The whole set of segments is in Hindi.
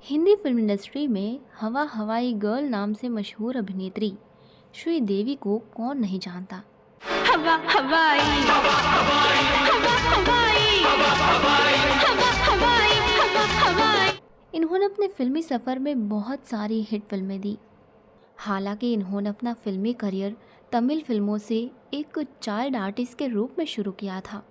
हिंदी फिल्म इंडस्ट्री में हवा हवाई गर्ल नाम से मशहूर अभिनेत्री श्रीदेवी को कौन नहीं जानता। हवा हवाई हवा हवाई हवा हवाई हवा हवाई। इन्होंने अपने फिल्मी सफ़र में बहुत सारी हिट फिल्में दी। हालांकि इन्होंने अपना फिल्मी करियर तमिल फिल्मों से एक चाइल्ड आर्टिस्ट के रूप में शुरू किया था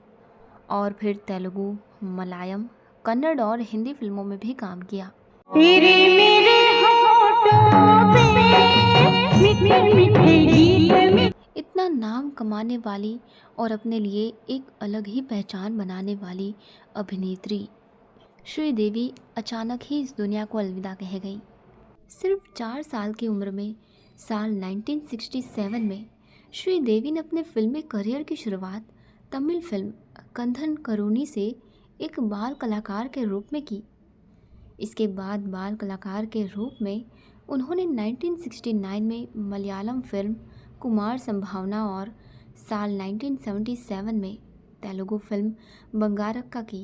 और फिर तेलुगु, मलयालम, कन्नड़ और हिंदी फिल्मों में भी काम किया। तेरे मेरे होठों पे मीठे मीठे गीत। इतना नाम कमाने वाली और अपने लिए एक अलग ही पहचान बनाने वाली अभिनेत्री श्रीदेवी अचानक ही इस दुनिया को अलविदा कह गई। सिर्फ 4 साल की उम्र में साल 1967 में श्रीदेवी ने अपने फिल्मी करियर की शुरुआत तमिल फिल्म कंधन करुणी से एक बाल कलाकार के रूप में की। इसके बाद बाल कलाकार के रूप में उन्होंने 1969 में मलयालम फिल्म कुमार संभावना और साल 1977 में तेलुगु फिल्म बंगारक्का की।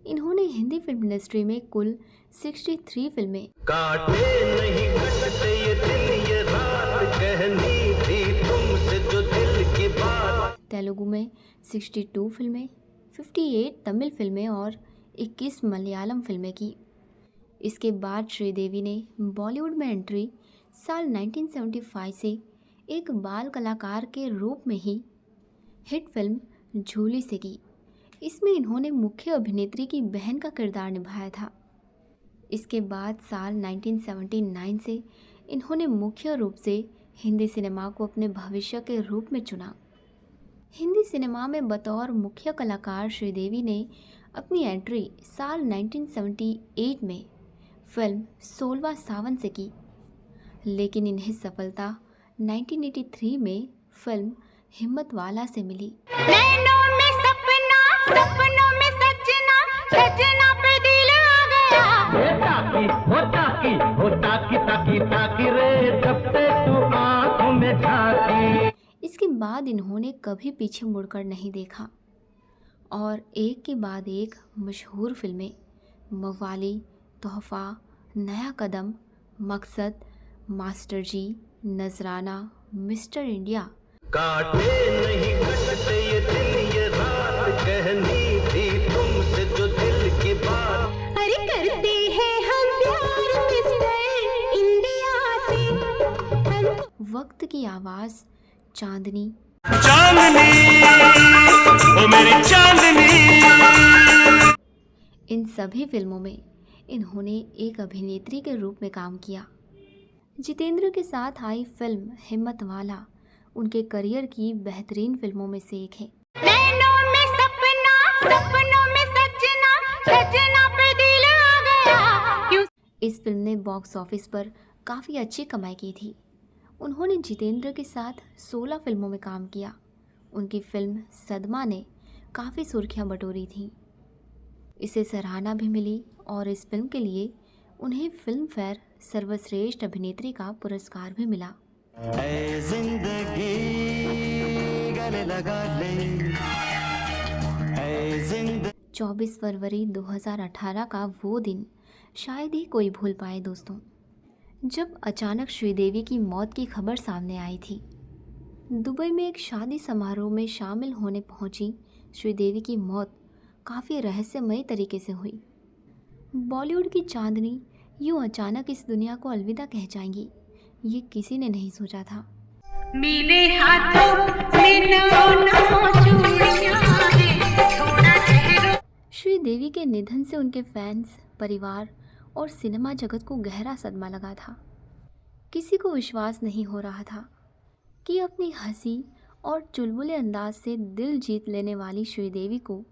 इन्होंने हिंदी फिल्म इंडस्ट्री में कुल 63 फिल्में काटे नहीं कटते ये दिल, ये रात कहनी थी तुमसे जो दिल की बात। तेलुगु में 62 फिल्में, 58 तमिल फिल्में और 21 मलयालम फिल्में की। इसके बाद श्रीदेवी ने बॉलीवुड में एंट्री साल 1975 से एक बाल कलाकार के रूप में ही हिट फिल्म झूली से की। इसमें इन्होंने मुख्य अभिनेत्री की बहन का किरदार निभाया था। इसके बाद साल 1979 से इन्होंने मुख्य रूप से हिंदी सिनेमा को अपने भविष्य के रूप में चुना। हिंदी सिनेमा में बतौर मुख्य कलाकार श्रीदेवी ने अपनी एंट्री साल 1978 में फिल्म 16वां सावन से की, लेकिन इन्हें सफलता 1983 में फिल्म हिम्मत वाला से मिली। नैनों में सपना, सपनों में सजना, सजना पे दिल आ गया। ताकी रे जब से तू आँखों में झांकी। इसके बाद इन्होंने कभी पीछे मुड़कर नहीं देखा और एक के बाद एक मशहूर फिल्में मवाली, तोहफा, नया कदम, मकसद, मास्टर जी, नजराना, मिस्टर इंडिया। काटे नहीं कटते ये दिल, ये रात कहनी थी तुमसे जो दिल की बात। अरे करते हैं हम प्यार मिस्टर इंडिया से। वक्त की आवाज़, चांदनी, चांदनी ओ मेरी चांदनी। इन सभी फिल्मों में इन्होंने एक अभिनेत्री के रूप में काम किया। जितेंद्र के साथ आई फिल्म हिम्मत वाला उनके करियर की बेहतरीन फिल्मों में से एक है। नैनों में सपना, सपनों में सजना, सजना पे दिल आ गया। क्यों? इस फिल्म ने बॉक्स ऑफिस पर काफ़ी अच्छी कमाई की थी। उन्होंने जितेंद्र के साथ 16 फिल्मों में काम किया। उनकी फिल्म सदमा ने काफ़ी सुर्खियां बटोरी थीं। इसे सराहना भी मिली और इस फिल्म के लिए उन्हें फिल्म फेयर सर्वश्रेष्ठ अभिनेत्री का पुरस्कार भी मिला। ऐ जिंदगी गले लगा ले, ऐ जिंदगी। 24 फरवरी 2018 का वो दिन शायद ही कोई भूल पाए दोस्तों, जब अचानक श्रीदेवी की मौत की खबर सामने आई थी। दुबई में एक शादी समारोह में शामिल होने पहुंची श्रीदेवी की मौत काफ़ी रहस्यमयी तरीके से हुई। बॉलीवुड की चांदनी यूँ अचानक इस दुनिया को अलविदा कह जाएंगी, ये किसी ने नहीं सोचा था। मेरे हाथों में नौ चूड़ियां हैं, थोड़ा ठहरो। श्रीदेवी के निधन से उनके फैंस, परिवार और सिनेमा जगत को गहरा सदमा लगा था। किसी को विश्वास नहीं हो रहा था कि अपनी हंसी और चुलबुले अंदाज से दिल जीत लेने वाली श्रीदेवी को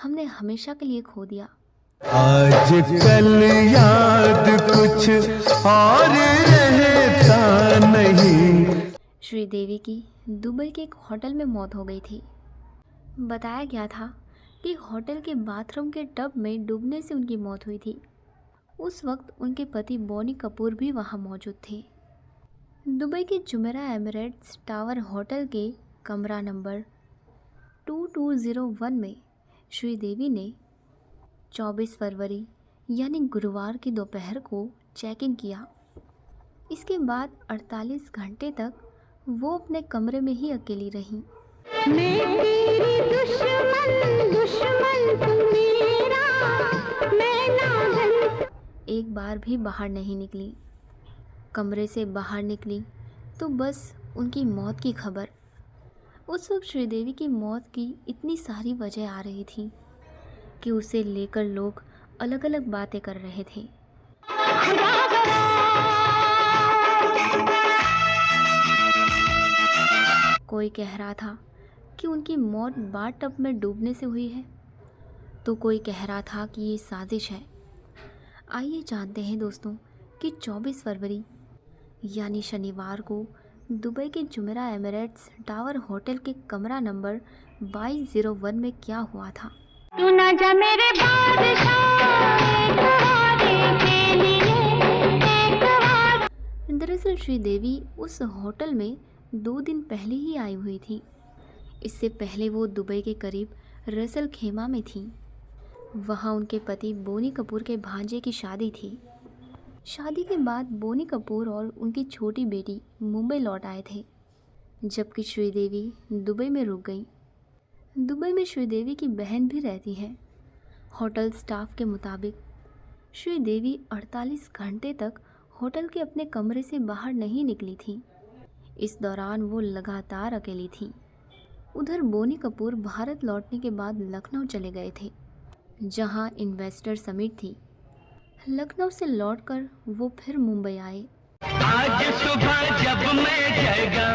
हमने हमेशा के लिए खो दिया। आज कल याद कुछ और रहता नहीं। श्रीदेवी की दुबई के एक होटल में मौत हो गई थी। बताया गया था कि होटल के बाथरूम के टब में डूबने से उनकी मौत हुई थी। उस वक्त उनके पति बोनी कपूर भी वहां मौजूद थे। दुबई के जुमेरा एमिरेट्स टावर होटल के कमरा नंबर 2201 में श्रीदेवी ने 24 फरवरी यानी गुरुवार की दोपहर को चेक इन किया। इसके बाद 48 घंटे तक वो अपने कमरे में ही अकेली रहीं। मैं तेरी दुश्मन दुश्मन तू मेरा, मैं नाज़न। एक बार भी बाहर नहीं निकली। कमरे से बाहर निकली तो बस उनकी मौत की खबर। उस वक्त श्रीदेवी की मौत की इतनी सारी वजह आ रही थी कि उसे लेकर लोग अलग अलग बातें कर रहे थे। कोई कह रहा था कि उनकी मौत बाथटब में डूबने से हुई है, तो कोई कह रहा था कि ये साजिश है। आइए जानते हैं दोस्तों कि 24 फरवरी यानी शनिवार को दुबई के जुमेरा एमिरेट्स टावर होटल के कमरा नंबर 2201 में क्या हुआ था। तू ना जा मेरे दरअसल श्रीदेवी उस होटल में 2 दिन पहले ही आई हुई थी। इससे पहले वो दुबई के करीब रसल खेमा में थी। वहाँ उनके पति बोनी कपूर के भांजे की शादी थी। शादी के बाद बोनी कपूर और उनकी छोटी बेटी मुंबई लौट आए थे, जबकि श्रीदेवी दुबई में रुक गई। दुबई में श्रीदेवी की बहन भी रहती है। होटल स्टाफ के मुताबिक श्रीदेवी 48 घंटे तक होटल के अपने कमरे से बाहर नहीं निकली थी। इस दौरान वो लगातार अकेली थी। उधर बोनी कपूर भारत लौटने के बाद लखनऊ चले गए थे, जहां इन्वेस्टर समिट थी। लखनऊ से लौटकर वो फिर मुंबई आए। आज सुबह जब मैं जाएगा,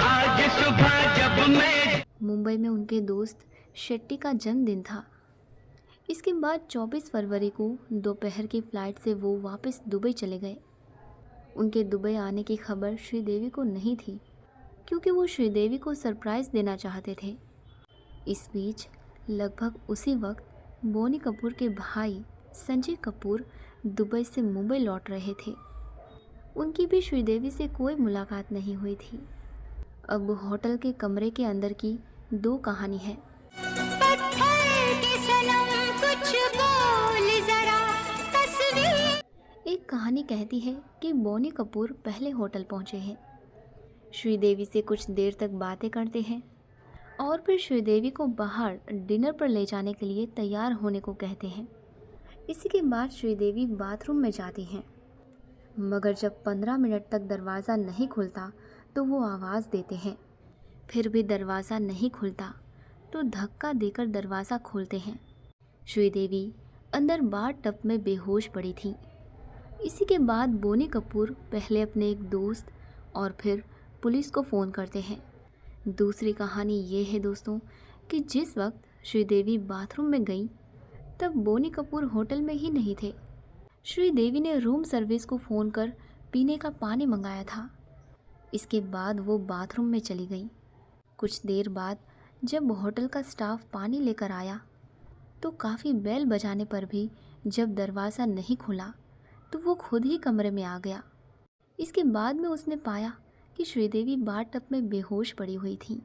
आज सुबह जब मैं। मुंबई में उनके दोस्त शेट्टी का जन्मदिन था। इसके बाद 24 फरवरी को दोपहर की फ़्लाइट से वो वापस दुबई चले गए। उनके दुबई आने की खबर श्रीदेवी को नहीं थी, क्योंकि वो श्रीदेवी को सरप्राइज़ देना चाहते थे। इस बीच लगभग उसी वक्त बोनी कपूर के भाई संजय कपूर दुबई से मुंबई लौट रहे थे। उनकी भी श्रीदेवी से कोई मुलाकात नहीं हुई थी। अब होटल के कमरे के अंदर की 2 कहानी है। एक कहानी कहती है कि बोनी कपूर पहले होटल पहुंचे हैं, श्रीदेवी से कुछ देर तक बातें करते हैं और फिर श्रीदेवी को बाहर डिनर पर ले जाने के लिए तैयार होने को कहते हैं। इसी के बाद श्रीदेवी बाथरूम में जाती हैं, मगर जब 15 मिनट तक दरवाज़ा नहीं खुलता तो वो आवाज़ देते हैं। फिर भी दरवाज़ा नहीं खुलता तो धक्का देकर दरवाज़ा खोलते हैं। श्रीदेवी अंदर बाथटब में बेहोश पड़ी थी। इसी के बाद बोनी कपूर पहले अपने एक दोस्त और फिर पुलिस को फ़ोन करते हैं। दूसरी कहानी ये है दोस्तों कि जिस वक्त श्रीदेवी बाथरूम में गई तब बोनी कपूर होटल में ही नहीं थे। श्रीदेवी ने रूम सर्विस को फ़ोन कर पीने का पानी मंगाया था। इसके बाद वो बाथरूम में चली गई। कुछ देर बाद जब होटल का स्टाफ पानी लेकर आया तो काफ़ी बेल बजाने पर भी जब दरवाज़ा नहीं खुला तो वो खुद ही कमरे में आ गया। इसके बाद में उसने पाया कि श्रीदेवी बाथटब में बेहोश पड़ी हुई थी।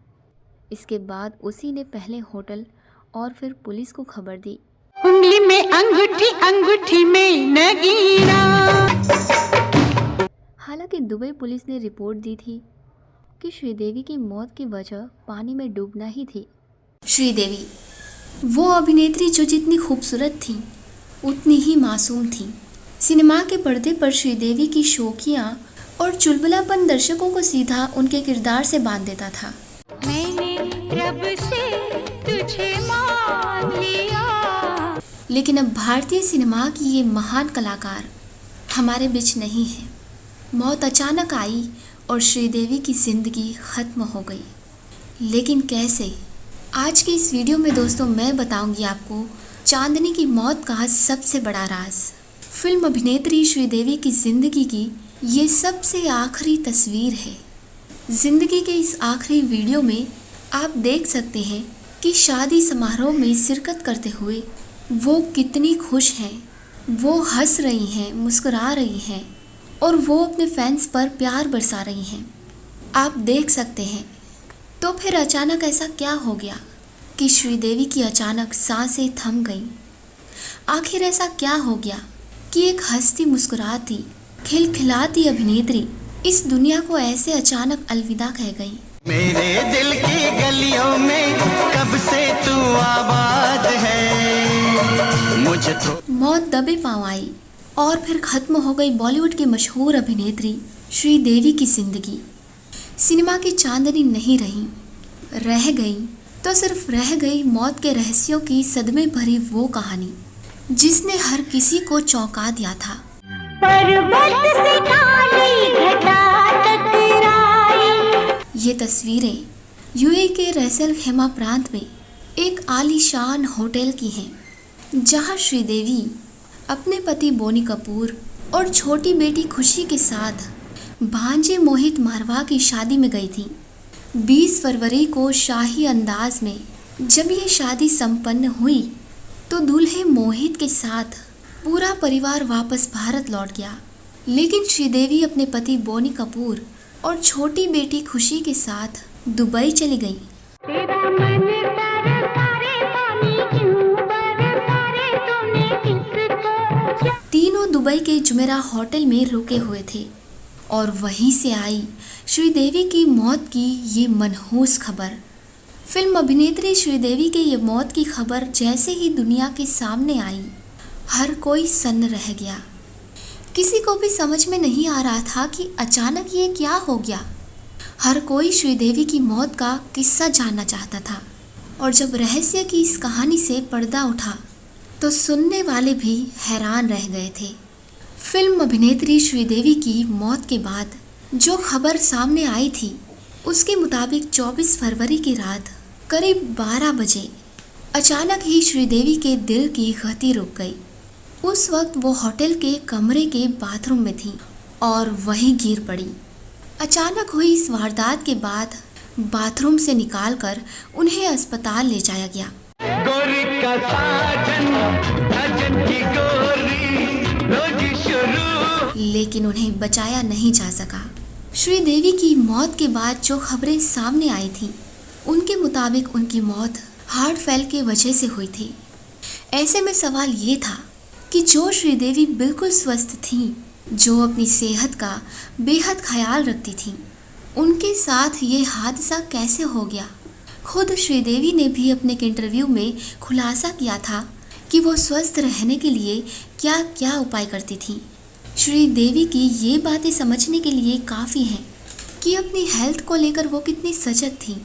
इसके बाद उसी ने पहले होटल और फिर पुलिस को खबर दी। उंगली में अंगूठी, अंगूठी में नगीना। हालांकि दुबई पुलिस ने रिपोर्ट दी थी कि श्रीदेवी की मौत की वजह पानी में डूबना ही थी। श्रीदेवी वो अभिनेत्री जो जितनी खूबसूरत थी उतनी ही मासूम थी। सिनेमा के पर्दे पर श्रीदेवी की शौकियाँ और चुलबुलापन दर्शकों को सीधा उनके किरदार से बांध देता था। मैंने रब से तुझे मान लिया। लेकिन अब भारतीय सिनेमा की ये महान कलाकार हमारे बीच नहीं है। मौत अचानक आई और श्रीदेवी की ज़िंदगी ख़त्म हो गई। लेकिन कैसे? आज की इस वीडियो में दोस्तों मैं बताऊंगी आपको चांदनी की मौत का सबसे बड़ा राज। फिल्म अभिनेत्री श्रीदेवी की ज़िंदगी की ये सबसे आखिरी तस्वीर है। ज़िंदगी के इस आखिरी वीडियो में आप देख सकते हैं कि शादी समारोह में शिरकत करते हुए वो कितनी खुश हैं। वो हंस रही हैं, मुस्कुरा रही हैं और वो अपने फैंस पर प्यार बरसा रही हैं। आप देख सकते हैं। तो फिर अचानक ऐसा क्या हो गया कि श्रीदेवी की अचानक सांसें थम गईं। आखिर ऐसा क्या हो गया कि एक हंसती मुस्कुराती खिलखिलाती अभिनेत्री इस दुनिया को ऐसे अचानक अलविदा कह गई। मेरे दिल की गलियों में कब से तू आबाद है, मुझे तो मौत दबे पांव आई और फिर खत्म हो गई बॉलीवुड की मशहूर अभिनेत्री श्रीदेवी की जिंदगी। सिनेमा की चांदनी नहीं रही, रह गई तो सिर्फ रह गई मौत के रहस्यों की सदमे भरी वो कहानी जिसने हर किसी को चौंका दिया था। पर्वत से काली घटा टकराई। ये तस्वीरें यूएई के रैसल खेमा प्रांत में एक आलीशान होटल की हैं, जहां श्रीदेवी अपने पति बोनी कपूर और छोटी बेटी खुशी के साथ भांजे मोहित मारवा की शादी में गई थी। 20 फरवरी को शाही अंदाज में जब ये शादी संपन्न हुई तो दूल्हे मोहित के साथ पूरा परिवार वापस भारत लौट गया, लेकिन श्रीदेवी अपने पति बोनी कपूर और छोटी बेटी खुशी के साथ दुबई चली गई। तेरा मन तरसारे पानी क्यों बरसारे, तूने किसको तीनों दुबई के जुमेरा होटल में रुके हुए थे और वहीं से आई श्रीदेवी की मौत की ये मनहूस खबर। फिल्म अभिनेत्री श्रीदेवी के ये मौत की खबर जैसे ही दुनिया के सामने आई, हर कोई सन्न रह गया। किसी को भी समझ में नहीं आ रहा था कि अचानक ये क्या हो गया। हर कोई श्रीदेवी की मौत का किस्सा जानना चाहता था और जब रहस्य की इस कहानी से पर्दा उठा तो सुनने वाले भी हैरान रह गए थे। फिल्म अभिनेत्री श्रीदेवी की मौत के बाद जो खबर सामने आई थी उसके मुताबिक 24 फरवरी की रात करीब 12 बजे अचानक ही श्रीदेवी के दिल की गति रुक गई। उस वक्त वो होटल के कमरे के बाथरूम में थी और वहीं गिर पड़ी। अचानक हुई इस वारदात के बाद बाथरूम से निकालकर उन्हें अस्पताल ले जाया गया। गोरी का साजन, साजन की गोरी, रोजी शुरू। लेकिन उन्हें बचाया नहीं जा सका। श्रीदेवी की मौत के बाद जो खबरें सामने आई थीं, उनके मुताबिक उनकी मौत हार्ट फेल की वजह से हुई थी। ऐसे में सवाल ये था कि जो श्रीदेवी बिल्कुल स्वस्थ थीं, जो अपनी सेहत का बेहद ख्याल रखती थीं, उनके साथ ये हादसा कैसे हो गया। खुद श्रीदेवी ने भी अपने एक इंटरव्यू में खुलासा किया था कि वो स्वस्थ रहने के लिए क्या क्या उपाय करती थीं। श्रीदेवी की ये बातें समझने के लिए काफ़ी हैं कि अपनी हेल्थ को लेकर वो कितनी सजग थीं।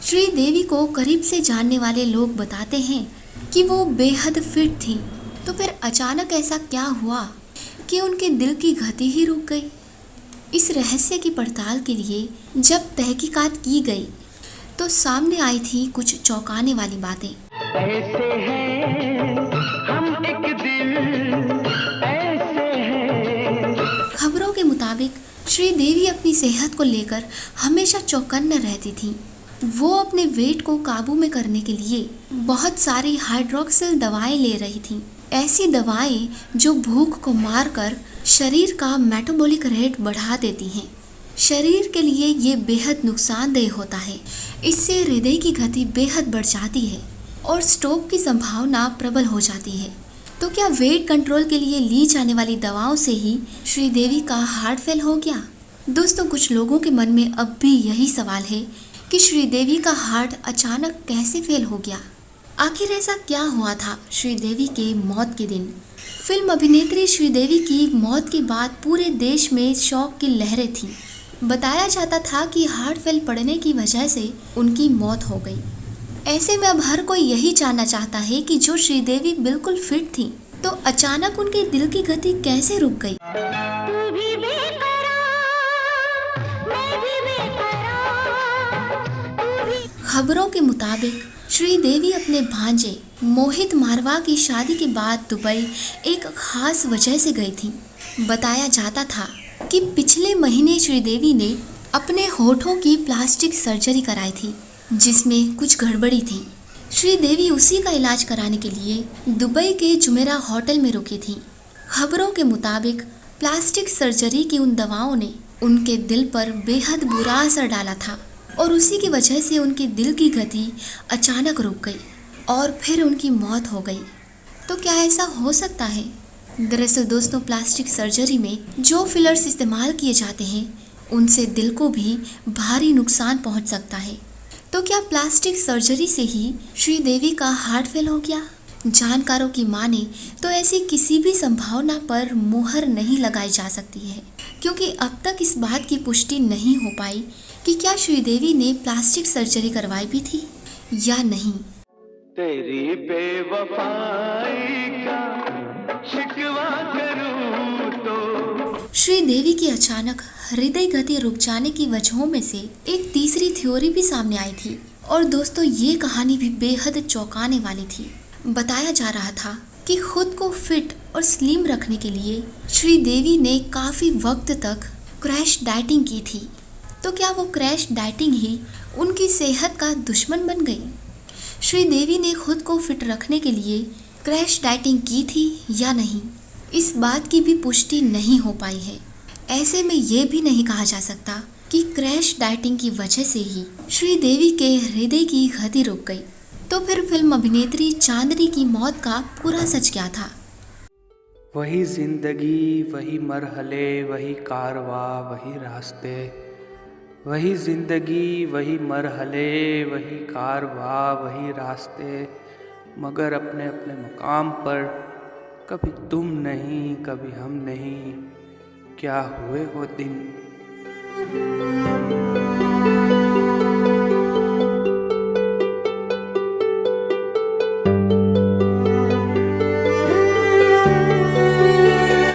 श्रीदेवी को करीब से जानने वाले लोग बताते हैं कि वो बेहद फिट थीं। तो फिर अचानक ऐसा क्या हुआ कि उनके दिल की गति ही रुक गई। इस रहस्य की पड़ताल के लिए जब तहकीकात की गई तो सामने आई थी कुछ चौंकाने वाली बातें। ऐसे हैं हम एक दिल, ऐसे हैं। खबरों के मुताबिक श्रीदेवी अपनी सेहत को लेकर हमेशा चौकन्ना रहती थीं। वो अपने वेट को काबू में करने के लिए बहुत सारी हाइड्रोक्सिल दवाएं ले रही थीं। ऐसी दवाएं जो भूख को मारकर शरीर का मेटाबॉलिक रेट बढ़ा देती हैं। शरीर के लिए ये बेहद नुकसानदेह होता है। इससे हृदय की गति बेहद बढ़ जाती है और स्ट्रोक की संभावना प्रबल हो जाती है। तो क्या वेट कंट्रोल के लिए ली जाने वाली दवाओं से ही श्रीदेवी का हार्ट फेल हो गया? दोस्तों, कुछ लोगों के मन में अब भी यही सवाल है कि श्रीदेवी का हार्ट अचानक कैसे फेल हो गया। आखिर ऐसा क्या हुआ था श्रीदेवी के मौत के दिन? फिल्म अभिनेत्री श्रीदेवी की मौत के बाद पूरे देश में शोक की लहरें थीं। बताया जाता था कि हार्ट फेल पड़ने की वजह से उनकी मौत हो गई। ऐसे में अब हर कोई यही जानना चाहता है कि जो श्रीदेवी बिल्कुल फिट थी, तो अचानक उनके दिल की गति कैसे रुक गई। तू भी बेकरार, मैं भी बेकरार, तू भी। खबरों के मुताबिक श्रीदेवी अपने भांजे मोहित मारवा की शादी के बाद दुबई एक खास वजह से गई थी। बताया जाता था कि पिछले महीने श्रीदेवी ने अपने होठों की प्लास्टिक सर्जरी कराई थी, जिसमें कुछ गड़बड़ी थी। श्रीदेवी उसी का इलाज कराने के लिए दुबई के जुमेरा होटल में रुकी थी। खबरों के मुताबिक प्लास्टिक सर्जरी की उन दवाओं ने उनके दिल पर बेहद बुरा असर डाला था और उसी की वजह से उनके दिल की गति अचानक रुक गई और फिर उनकी मौत हो गई। तो क्या ऐसा हो सकता है? दरअसल दोस्तों, प्लास्टिक सर्जरी में जो फिलर्स इस्तेमाल किए जाते हैं उनसे दिल को भी भारी नुकसान पहुंच सकता है। तो क्या प्लास्टिक सर्जरी से ही श्रीदेवी का हार्ट फेल हो गया? जानकारों की माने तो ऐसी किसी भी संभावना पर मुहर नहीं लगाई जा सकती है, क्योंकि अब तक इस बात की पुष्टि नहीं हो पाई कि क्या श्रीदेवी ने प्लास्टिक सर्जरी करवाई भी थी या नहीं। तेरी बेवफाई का शिकवा करूं तो श्रीदेवी की अचानक हृदय गति रुक जाने की वजहों में से एक तीसरी थ्योरी भी सामने आई थी। और दोस्तों, ये कहानी भी बेहद चौंकाने वाली थी। बताया जा रहा था कि खुद को फिट और स्लिम रखने के लिए श्रीदेवी ने काफी वक्त तक क्रैश डाइटिंग की थी। तो क्या वो क्रैश डाइटिंग ही उनकी सेहत का दुश्मन बन गई? श्रीदेवी ने खुद को फिट रखने के लिए क्रैश डाइटिंग की थी या नहीं, इस बात की भी पुष्टि नहीं हो पाई है। ऐसे में ये भी नहीं कहा जा सकता कि क्रैश डाइटिंग की वजह से ही श्रीदेवी के हृदय की गति रुक गई। तो फिर फिल्म अभिनेत्री चांदनी की मौत का पूरा सच क्या था? वही जिंदगी, वही मरहले, वही कारवा, वही रास्ते। वही जिंदगी, वही मरहले, वही कारवा, वही रास्ते, मगर अपने अपने मकाम पर। कभी तुम नहीं, कभी हम नहीं, क्या हुए वो दिन।